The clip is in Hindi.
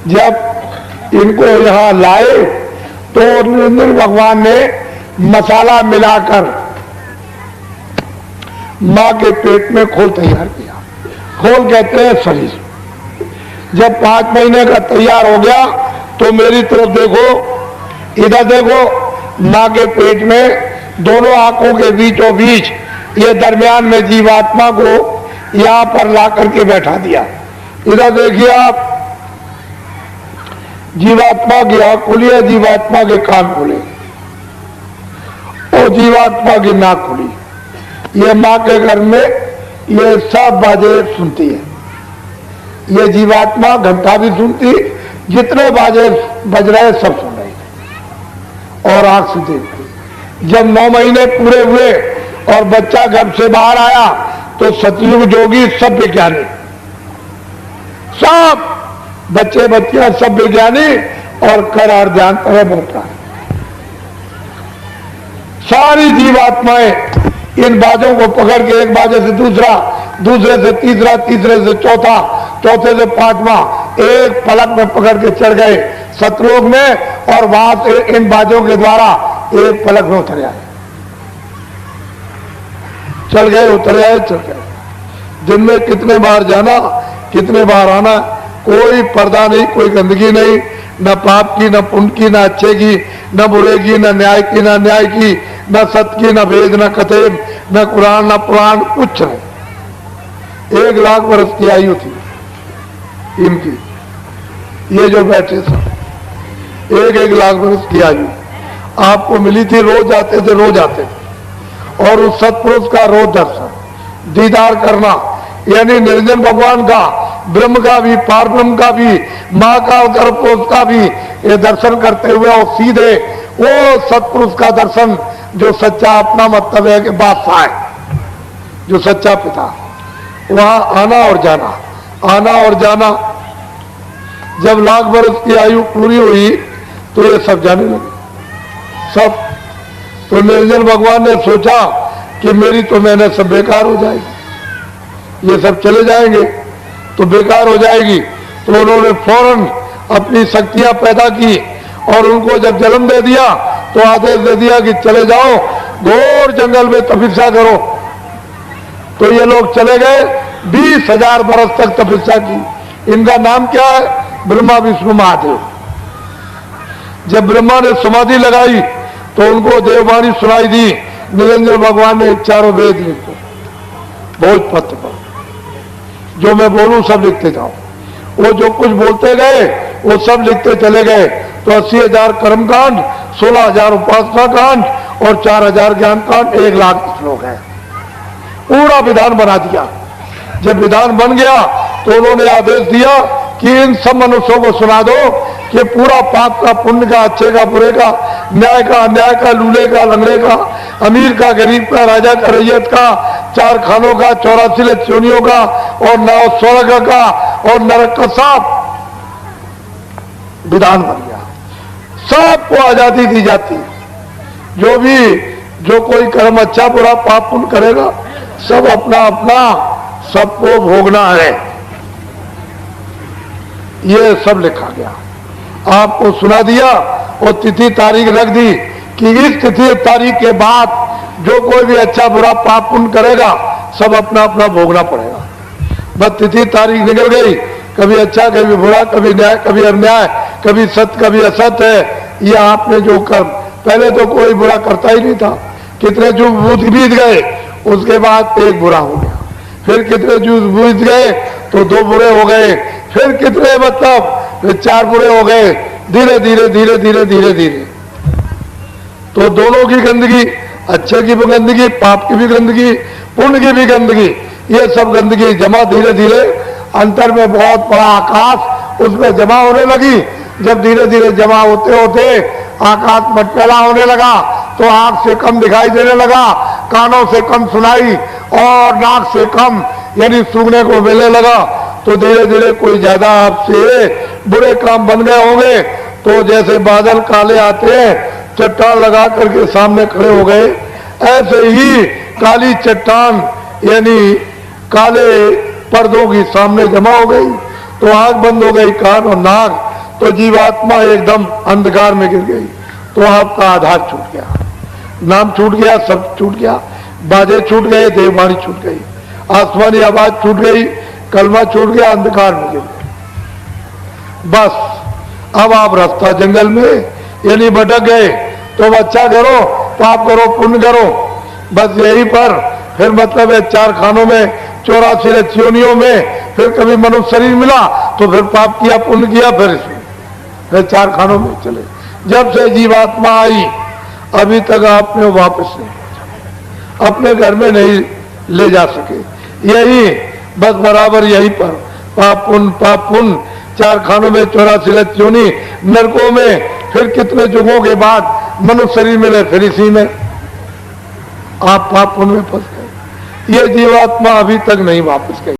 जब इनको यहाँ लाए तो निरंजन भगवान ने मसाला मिलाकर माँ के पेट में खोल तैयार किया। खोल कहते हैं शरीर। जब 5 महीने का तैयार हो गया तो मेरी तरफ देखो, इधर देखो, माँ के पेट में दोनों आंखों के बीचों बीच ये दरमियान में जीवात्मा को यहां पर ला करके बैठा दिया। इधर देखिए आप, जीवात्मा की आंख खुली है, जीवात्मा के कान खुले और जीवात्मा की नाक खुली। ये माँ के घर में ये सब बाजे सुनती है। ये जीवात्मा घंटा भी सुनती, जितने बाजे बज रहे सब सुन रही और आंख से देखती। जब 9 महीने पूरे हुए और बच्चा घर से बाहर आया तो सतयुग जोगी सब विज्ञानी, सब बच्चे बच्चियां सब विज्ञानी और करार ध्यान तरह बैठा। सारी जीवात्माएं इन बाजों को पकड़ के एक बाजे से दूसरा, दूसरे से तीसरा, तीसरे से चौथा, चौथे से 5वां एक पलक में पकड़ के चढ़ गए सतलोक में और वहां से इन बाजों के द्वारा एक पलक में उतर आए। चल गए, उतर आए, चल गए। दिन में कितने बार जाना, कितने बार आना, कोई पर्दा नहीं, कोई गंदगी नहीं, न पाप की, न पुण्य की, न अच्छे की, न बुरे की, न न्याय की, न अन्याय की, न सत्य की, न वेद, न कथेब, न कुरान, न पुराण, कुछ नहीं। 1 लाख वर्ष की आयु थी इनकी। ये जो बैठे सब 1-1 लाख वर्ष की आयु आपको मिली थी। रोज आते थे, रोज आते थे। और उस सत्पुरुष का रोज दर्शन दीदार करना, यानी निरंजन भगवान का, ब्रह्म का भी, पारब्रह्म का भी, माँ का और गर्भकोश का भी ये दर्शन करते हुए और सीधे वो सत्पुरुष का दर्शन जो सच्चा अपना मतलब है कि बादशाह है, जो सच्चा पिता। वहां आना और जाना, आना और जाना। जब लाख वर्ष की आयु पूरी हुई तो ये सब जाने लगे, सब। तो निरंजन भगवान ने सोचा कि मेरी तो मेहनत सब बेकार हो जाएगी, ये सब चले जाएंगे तो बेकार हो जाएगी। तो उन्होंने फौरन अपनी शक्तियां पैदा की और उनको जब जन्म दे दिया तो आदेश दे दिया कि चले जाओ घोर जंगल में तपस्या करो। तो ये लोग चले गए, 20,000 बरस तक तपस्या की। इनका नाम क्या है? ब्रह्मा विष्णु महादेव। जब ब्रह्मा ने समाधि लगाई तो उनको देववाणी सुनाई दी। निरंजन भगवान ने चारों वेद लिखो भोजपत्र पर, जो मैं बोलूं सब लिखते जाओ। वो जो कुछ बोलते गए वो सब लिखते चले गए। तो 80,000 कर्मकांड, 16,000 उपासना कांड और 4,000 ज्ञान कांड, 1 लाख श्लोक है। पूरा विधान बना दिया। जब विधान बन गया तो उन्होंने आदेश दिया कि इन सब मनुष्यों को सुना दो कि पूरा पाप का, पुण्य का, अच्छे का, बुरे का, न्याय का, अन्याय का, लूले का, लंगड़े का, अमीर का, गरीब का, राजा का, रैयत का, 4 खानों का, 84 लक्षणियों का और 9 स्वर्ग का और नरक का सब विधान बन गया। सबको आजादी दी जाती। जो कोई कर्म अच्छा बुरा पाप पुण्य करेगा सब अपना अपना सबको भोगना है। ये सब लिखा गया, आपको सुना दिया और तिथि तारीख रख दी कि इस तिथि तारीख के बाद जो कोई भी अच्छा बुरा पाप पुण्य करेगा सब अपना अपना भोगना पड़ेगा। बस तिथि तारीख निकल गई, कभी अच्छा कभी बुरा, कभी न्याय कभी अन्याय, कभी सत्य कभी असत्य है। ये आपने जो कर्म, पहले तो कोई बुरा करता ही नहीं था, कितने जो बीत गए, उसके बाद एक बुरा हो गया, फिर कितने जो बीत गए तो 2 बुरे हो गए, फिर कितने मतलब फिर 4 बुरे हो गए, धीरे धीरे धीरे धीरे धीरे धीरे। तो दोनों की गंदगी, अच्छे की भी गंदगी, पाप की भी गंदगी, पुण्य की भी गंदगी, ये सब गंदगी जमा धीरे धीरे अंतर में बहुत बड़ा आकाश उसमें जमा होने लगी। जब धीरे धीरे जमा होते होते आकाश मटमैला होने लगा तो आंख से कम दिखाई देने लगा, कानों से कम सुनाई और नाक से कम यानी सूंघने को मिलने लगा। तो धीरे धीरे कोई ज्यादा आपसे बुरे काम बन गए होंगे तो जैसे बादल काले आते हैं, चट्टान लगा करके सामने खड़े हो गए, ऐसे ही काली चट्टान यानी काले पर्दों की सामने जमा हो गई। तो आंख बंद हो गई, कान और नाक तो जीवात्मा एकदम अंधकार में गिर गई, तो आपका आधार छूट गया, नाम छूट गया, सब छूट गया, बाजे छूट गए, देववाणी छूट गई, आसमानी आवाज छूट गई, कलमा छूट गया, अंधकार में गिर गए। बस अब आप रास्ता जंगल में यानी भटक गए, तो अच्छा करो, पाप करो, पुण्य करो, बस यही पर फिर मतलब है 4 खानों में 84 रचियोनियों में फिर कभी मनुष्य शरीर मिला तो फिर पाप किया, पुण्य किया, फिर 4 खानों में चले। जब से जीवात्मा आई अभी तक आपने वापस नहीं पहुंचा, अपने घर में नहीं ले जा सके, यही बस बराबर यही पर पाप पुण्य 4 खानों में 84 रचियोनी, नरकों में फिर कितने युगों के बाद मनुष्य शरीर मिले, फिर इसी में आप पाप पुण्य में फंस गए। ये जीवात्मा अभी तक नहीं वापस गई।